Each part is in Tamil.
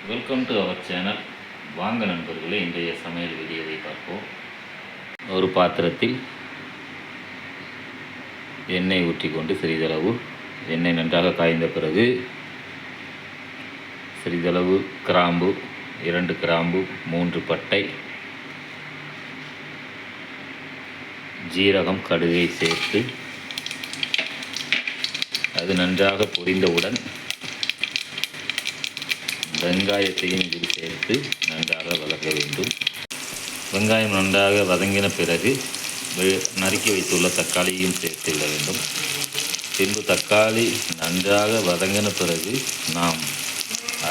Welcome to our channel. வாங்க நண்பர்களே, இன்றைய சமையல் வீடியோவை பார்ப்போம். ஒரு பாத்திரத்தில் எண்ணெய் ஊற்றிக்கொண்டு சிறிதளவு எண்ணெய் நன்றாக காய்ந்த பிறகு சிறிதளவு கிராம்பு, 2 கிராம்பு, 3 பட்டை, ஜீரகம், கடுகை சேர்த்து அது நன்றாக பொரிந்தவுடன் வெங்காயத்தையும் இதில் சேர்த்து நன்றாக வதக்க வேண்டும். வெங்காயம் நன்றாக வதங்கின பிறகு நறுக்கி வைத்துள்ள தக்காளியையும் சேர்த்து விட வேண்டும். பின்பு தக்காளி நன்றாக வதங்கின பிறகு நாம்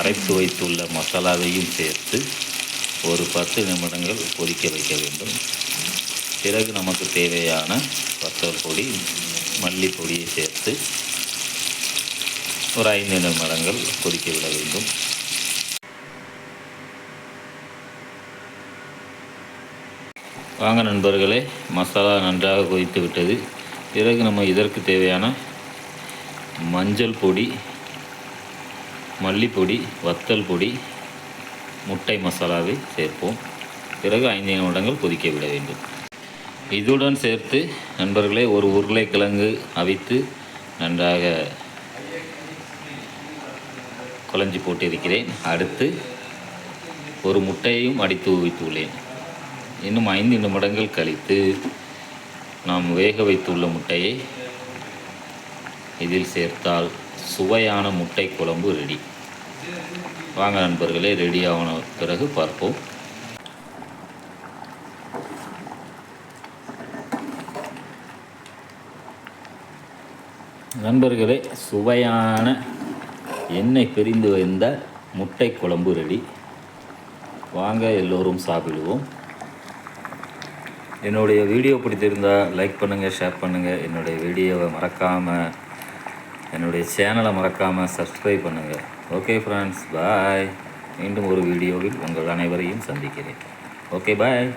அரைத்து வைத்துள்ள மசாலாவையும் சேர்த்து ஒரு 10 நிமிடங்கள் கொதிக்க வைக்க வேண்டும். பிறகு நமக்கு தேவையான வத்தல் பொடி, மல்லிப்பொடியை சேர்த்து ஒரு 5 நிமிடங்கள் கொதிக்க விட வேண்டும். வாங்க நண்பர்களே, மசாலா நன்றாக கொதித்து விட்டது. பிறகு நம்ம இதற்கு தேவையான மஞ்சள் பொடி, மல்லிப்பொடி, வத்தல் பொடி, முட்டை மசாலாவை சேர்ப்போம். பிறகு 5 நிமிடங்கள் கொதிக்க விட வேண்டும். இதுடன் சேர்த்து நண்பர்களே, ஒரு உருளைக்கிழங்கு அவித்து நன்றாக குழஞ்சி போட்டிருக்கிறேன். அடுத்து ஒரு முட்டையையும் அடித்து வைத்துள்ளேன். இன்னும் 5 நிமிடங்கள் கழித்து நாம் வேக வைத்துள்ள முட்டையை இதில் சேர்த்தால் சுவையான முட்டை குழம்பு ரெடி. வாங்க நண்பர்களே, ரெடியான பிறகு பார்ப்போம். நண்பர்களே, சுவையான எண்ணெய் பிரிந்து வந்த முட்டை குழம்பு ரெடி. வாங்க எல்லோரும் சாப்பிடுவோம். என்னுடைய வீடியோ பிடித்திருந்தால் லைக் பண்ணுங்கள், ஷேர் பண்ணுங்கள். என்னுடைய வீடியோவை மறக்காமல், என்னுடைய சேனலை மறக்காமல் சப்ஸ்கிரைப் பண்ணுங்கள். ஓகே ஃப்ரெண்ட்ஸ், பாய். மீண்டும் ஒரு வீடியோவில் உங்கள் அனைவரையும் சந்திக்கிறேன். ஓகே, பாய்.